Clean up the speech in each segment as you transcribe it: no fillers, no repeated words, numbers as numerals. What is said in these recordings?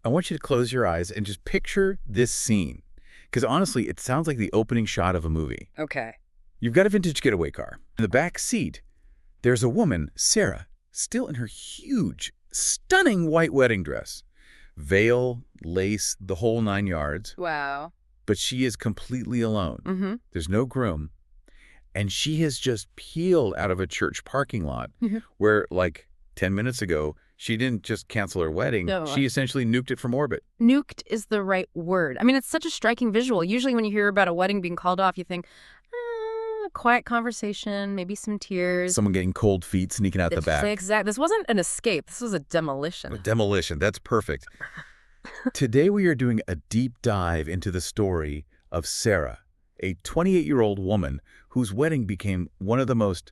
I want you to close your eyes and just picture this scene. Because honestly, it sounds like the opening shot of a movie. Okay. You've got a vintage getaway car. In the back seat, there's a woman, Sarah, still in her huge, stunning white wedding dress. Veil, lace, the whole 9 yards. Wow. But she is completely alone. Mm-hmm. There's no groom. And she has just peeled out of a church parking lot where, like, 10 minutes ago, she didn't just cancel her wedding. No. She essentially nuked it from orbit. Nuked is the right word. I mean, it's such a striking visual. Usually when you hear about a wedding being called off, you think, quiet conversation, maybe some tears. Someone getting cold feet sneaking out the back. Exactly. This wasn't an escape. This was a demolition. A demolition. That's perfect. Today we are doing a deep dive into the story of Sarah, a 28-year-old woman whose wedding became one of the most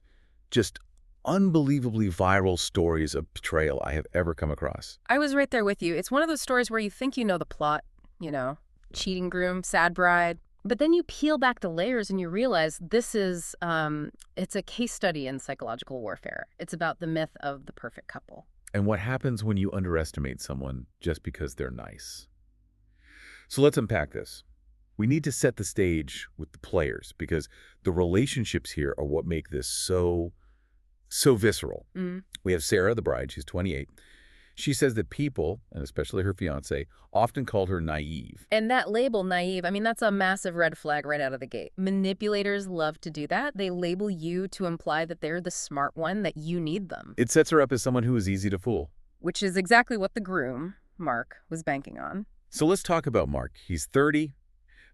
just unbelievably viral stories of betrayal I have ever come across. I was right there with you. It's one of those stories where you think you know the plot, cheating groom, sad bride. But then you peel back the layers and you realize this is, it's a case study in psychological warfare. It's about the myth of the perfect couple. And what happens when you underestimate someone just because they're nice. So let's unpack this. We need to set the stage with the players because the relationships here are what make this so visceral. We have Sarah, the bride. She's 28. She says that people, and especially her fiancé, often called her naive. And that label, naive, I mean, that's a massive red flag right out of the gate. Manipulators love to do that. They label you to imply that they're the smart one, that you need them. It sets her up as someone who is easy to fool. Which is exactly what the groom, Mark, was banking on. So let's talk about Mark. He's 30.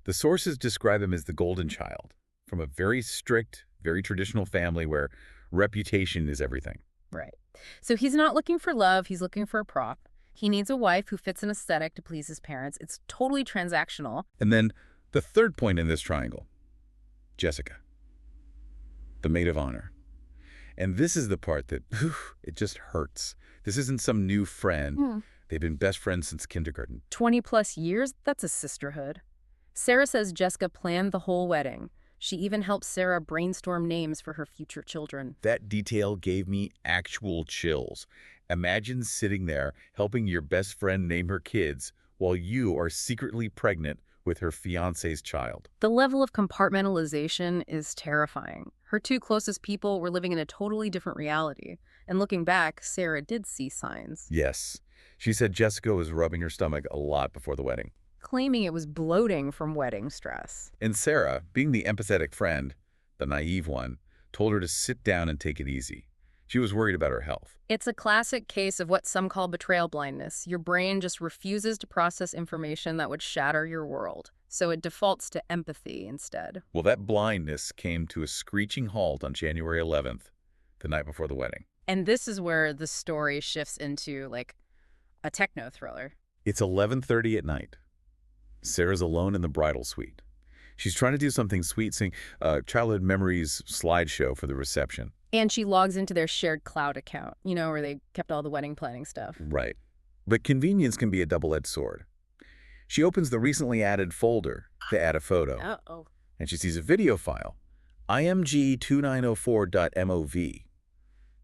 The sources describe him as the golden child from a very strict, very traditional family where reputation is everything. Right. So he's not looking for love. He's looking for a prop. He needs a wife who fits an aesthetic to please his parents. It's totally transactional. And then the third point in this triangle, Jessica, the maid of honor. And this is the part that, it just hurts. This isn't some new friend. They've been best friends since kindergarten. 20 plus years? That's a sisterhood. Sarah says Jessica planned the whole wedding. She even helped Sarah brainstorm names for her future children. That detail gave me actual chills. Imagine sitting there helping your best friend name her kids while you are secretly pregnant with her fiancé's child. The level of compartmentalization is terrifying. Her two closest people were living in a totally different reality. And looking back, Sarah did see signs. Yes. She said Jessica was rubbing her stomach a lot before the wedding, claiming it was bloating from wedding stress. And Sarah, being the empathetic friend, the naive one, told her to sit down and take it easy. She was worried about her health. It's a classic case of what some call betrayal blindness. Your brain just refuses to process information that would shatter your world, so it defaults to empathy instead. Well, that blindness came to a screeching halt on January 11th, the night before the wedding. And this is where the story shifts into, like, a techno thriller. It's 11:30 at night. Sarah's alone in the bridal suite. She's trying to do something sweet, sing childhood memories slideshow for the reception. And she logs into their shared cloud account, where they kept all the wedding planning stuff. Right. But convenience can be a double-edged sword. She opens the recently added folder to add a photo. Uh-oh. And she sees a video file, img2904.mov.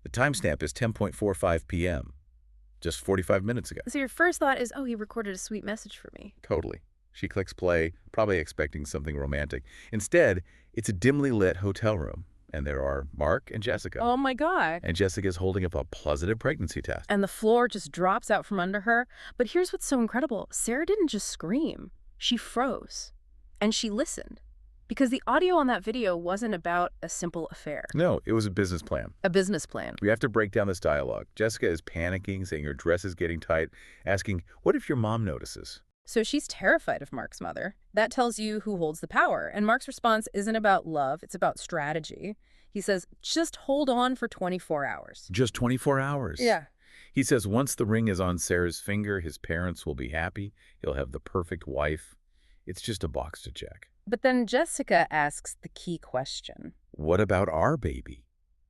The timestamp is 10:45 p.m., just 45 minutes ago. So your first thought is, oh, he recorded a sweet message for me. Totally. She clicks play, probably expecting something romantic. Instead, it's a dimly lit hotel room, and there are Mark and Jessica. Oh, my God. And Jessica's holding up a positive pregnancy test. And the floor just drops out from under her. But here's what's so incredible. Sarah didn't just scream. She froze. And she listened. Because the audio on that video wasn't about a simple affair. No, it was a business plan. A business plan. We have to break down this dialogue. Jessica is panicking, saying her dress is getting tight, asking, what if your mom notices? So she's terrified of Mark's mother. That tells you who holds the power. And Mark's response isn't about love, it's about strategy. He says, just hold on for 24 hours. Just 24 hours? Yeah. He says once the ring is on Sarah's finger, his parents will be happy. He'll have the perfect wife. It's just a box to check. But then Jessica asks the key question. What about our baby?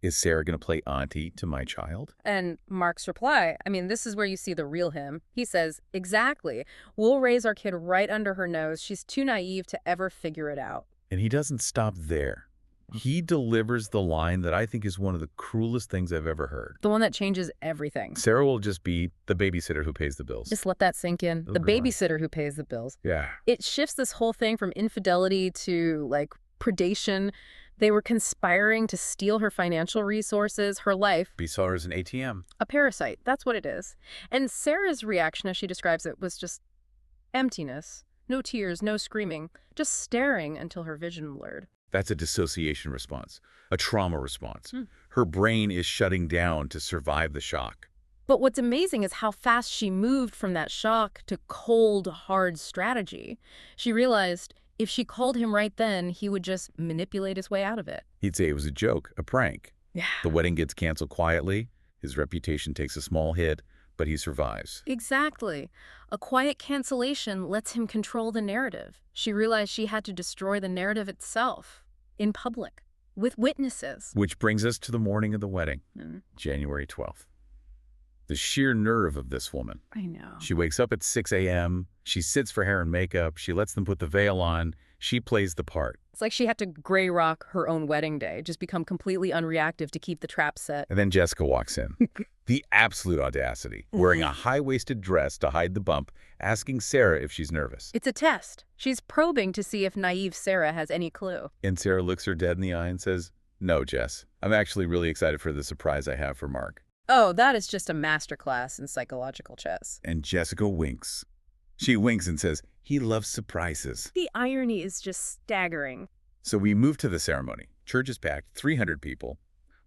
Is Sarah going to play auntie to my child? And Mark's reply, this is where you see the real him. He says, exactly. We'll raise our kid right under her nose. She's too naive to ever figure it out. And he doesn't stop there. He delivers the line that I think is one of the cruelest things I've ever heard. The one that changes everything. Sarah will just be the babysitter who pays the bills. Just let that sink in. The babysitter who pays the bills. Yeah. It shifts this whole thing from infidelity to, like, predation. They were conspiring to steal her financial resources, her life. He saw her as an ATM. A parasite. That's what it is. And Sarah's reaction, as she describes it, was just emptiness. No tears, no screaming. Just staring until her vision blurred. That's a dissociation response, a trauma response. Her brain is shutting down to survive the shock. But what's amazing is how fast she moved from that shock to cold, hard strategy. She realized if she called him right then, he would just manipulate his way out of it. He'd say it was a joke, a prank. Yeah. The wedding gets canceled quietly. His reputation takes a small hit, but he survives. Exactly. A quiet cancellation lets him control the narrative. She realized she had to destroy the narrative itself in public, with witnesses. Which brings us to the morning of the wedding, January 12th. The sheer nerve of this woman. I know. She wakes up at 6 a.m. She sits for hair and makeup. She lets them put the veil on. She plays the part. It's like she had to gray rock her own wedding day, just become completely unreactive to keep the trap set. And then Jessica walks in. The absolute audacity, wearing a high-waisted dress to hide the bump, asking Sarah if she's nervous. It's a test. She's probing to see if naive Sarah has any clue. And Sarah looks her dead in the eye and says, "No, Jess. I'm actually really excited for the surprise I have for Mark." Oh, that is just a masterclass in psychological chess. And Jessica winks. She winks and says, "He loves surprises." The irony is just staggering. So we move to the ceremony. Church is packed, 300 people.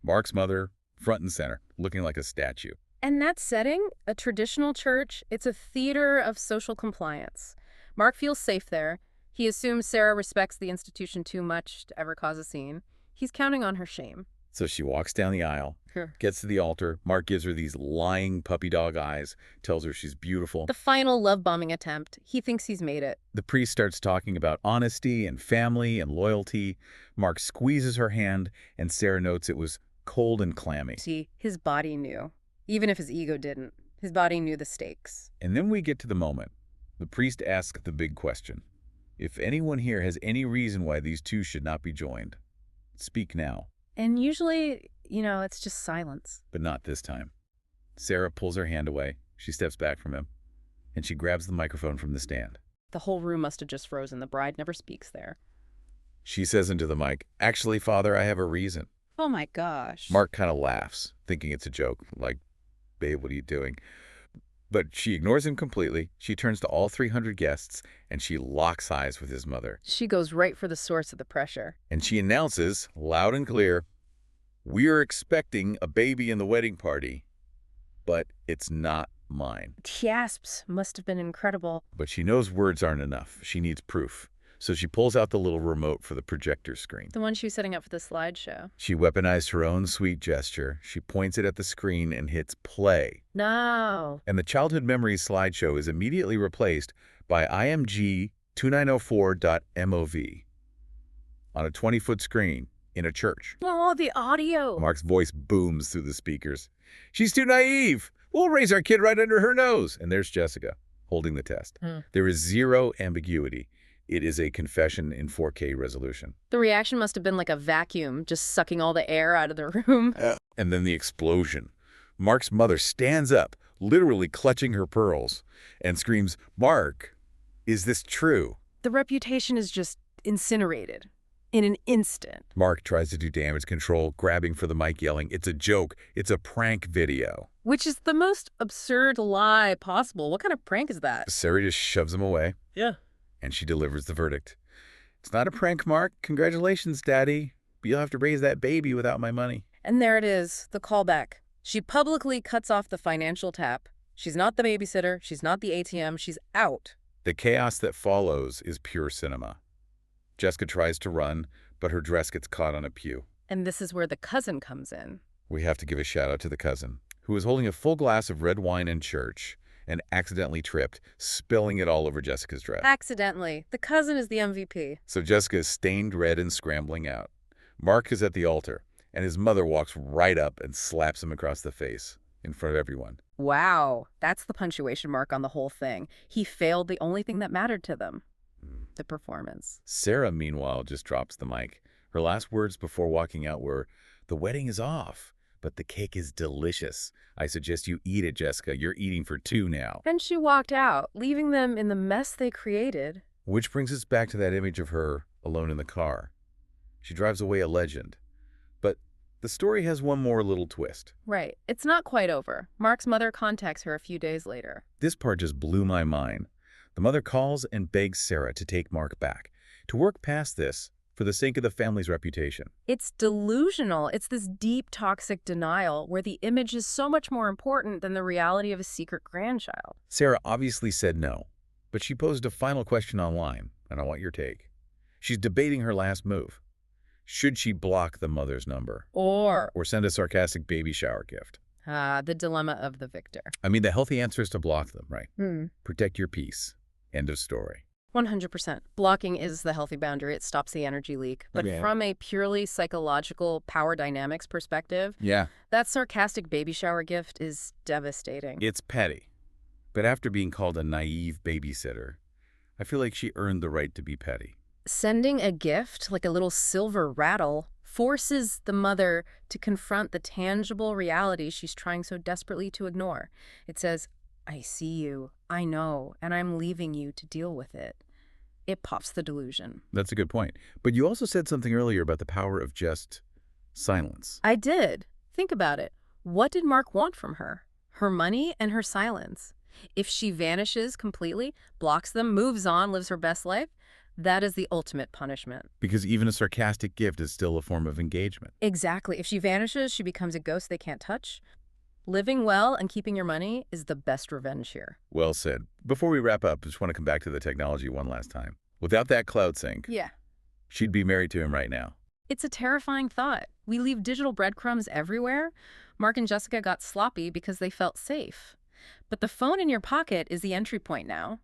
Mark's mother, front and center, looking like a statue. And that setting, a traditional church, it's a theater of social compliance. Mark feels safe there. He assumes Sarah respects the institution too much to ever cause a scene. He's counting on her shame. So she walks down the aisle, gets to the altar. Mark gives her these lying puppy dog eyes, tells her she's beautiful. The final love bombing attempt. He thinks he's made it. The priest starts talking about honesty and family and loyalty. Mark squeezes her hand, and Sarah notes it was cold and clammy. See, his body knew. Even if his ego didn't. His body knew the stakes. And then we get to the moment. The priest asks the big question. If anyone here has any reason why these two should not be joined, speak now. And usually, it's just silence. But not this time. Sarah pulls her hand away. She steps back from him, and she grabs the microphone from the stand. The whole room must have just frozen. The bride never speaks there. She says into the mic, "Actually, Father, I have a reason." Oh my gosh. Mark kind of laughs, thinking it's a joke, like, "Babe, what are you doing?" But she ignores him completely. She turns to all 300 guests, and she locks eyes with his mother. She goes right for the source of the pressure. And she announces, loud and clear, "We are expecting a baby in the wedding party, but it's not mine." Gasps must have been incredible. But she knows words aren't enough. She needs proof. So she pulls out the little remote for the projector screen. The one she was setting up for the slideshow. She weaponized her own sweet gesture. She points it at the screen and hits play. No. And the childhood memories slideshow is immediately replaced by IMG 2904.mov on a 20-foot screen in a church. Oh, the audio. Mark's voice booms through the speakers. "She's too naive. We'll raise our kid right under her nose." And there's Jessica, holding the test. There is zero ambiguity. It is a confession in 4K resolution. The reaction must have been like a vacuum, just sucking all the air out of the room. And then the explosion. Mark's mother stands up, literally clutching her pearls, and screams, "Mark, is this true?" The reputation is just incinerated in an instant. Mark tries to do damage control, grabbing for the mic, yelling, "It's a joke. It's a prank video." Which is the most absurd lie possible. What kind of prank is that? Sarah just shoves him away. Yeah. And she delivers the verdict. "It's not a prank, Mark. Congratulations, Daddy. But you'll have to raise that baby without my money." And there it is, the callback. She publicly cuts off the financial tap. She's not the babysitter. She's not the ATM. She's out. The chaos that follows is pure cinema. Jessica tries to run, but her dress gets caught on a pew. And this is where the cousin comes in. We have to give a shout out to the cousin, who was holding a full glass of red wine in church and accidentally tripped, spilling it all over Jessica's dress. Accidentally. The cousin is the MVP. So Jessica is stained red and scrambling out. Mark is at the altar, and his mother walks right up and slaps him across the face in front of everyone. Wow. That's the punctuation mark on the whole thing. He failed the only thing that mattered to them. The performance. Sarah, meanwhile, just drops the mic. Her last words before walking out were, "The wedding is off, but the cake is delicious. I suggest you eat it, Jessica. You're eating for two now." And she walked out, leaving them in the mess they created. Which brings us back to that image of her alone in the car. She drives away a legend. But the story has one more little twist. Right. It's not quite over. Mark's mother contacts her a few days later. This part just blew my mind. The mother calls and begs Sarah to take Mark back, to work past this for the sake of the family's reputation. It's delusional. It's this deep, toxic denial where the image is so much more important than the reality of a secret grandchild. Sarah obviously said no, but she posed a final question online, and I want your take. She's debating her last move. Should she block the mother's number? Or Or send a sarcastic baby shower gift? the dilemma of the victor. I mean, the healthy answer is to block them, right? Hmm. Protect your peace. End of story. 100%. Blocking is the healthy boundary. It stops the energy leak. But Okay. from a purely psychological power dynamics perspective, Yeah. that sarcastic baby shower gift is devastating. It's petty. But after being called a naive babysitter, I feel like she earned the right to be petty. Sending a gift, like a little silver rattle, forces the mother to confront the tangible reality she's trying so desperately to ignore. It says, "I see you, I know, and I'm leaving you to deal with it." It pops the delusion. That's a good point. But you also said something earlier about the power of just silence. I did. Think about it. What did Mark want from her? Her money and her silence. If she vanishes completely, blocks them, moves on, lives her best life, that is the ultimate punishment. Because even a sarcastic gift is still a form of engagement. Exactly. If she vanishes, she becomes a ghost they can't touch. Living well and keeping your money is the best revenge here. Well said. Before we wrap up, I just want to come back to the technology one last time. Without that cloud sync, Yeah. she'd be married to him right now. It's a terrifying thought. We leave digital breadcrumbs everywhere. Mark and Jessica got sloppy because they felt safe. But the phone in your pocket is the entry point now.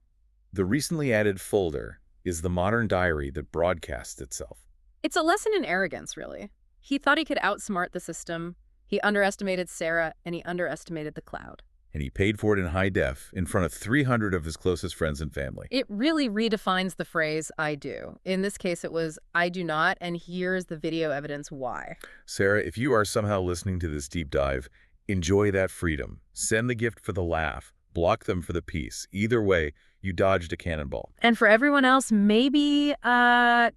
The recently added folder is the modern diary that broadcasts itself. It's a lesson in arrogance, really. He thought he could outsmart the system. He underestimated Sarah, and he underestimated the cloud. And he paid for it in high def in front of 300 of his closest friends and family. It really redefines the phrase, "I do." In this case, it was, "I do not," and here's the video evidence why. Sarah, if you are somehow listening to this deep dive, enjoy that freedom. Send the gift for the laugh. Block them for the peace. Either way, you dodged a cannonball. And for everyone else, maybe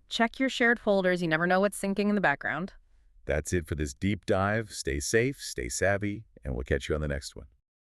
check your shared folders. You never know what's syncing in the background. That's it for this deep dive. Stay safe, stay savvy, and we'll catch you on the next one.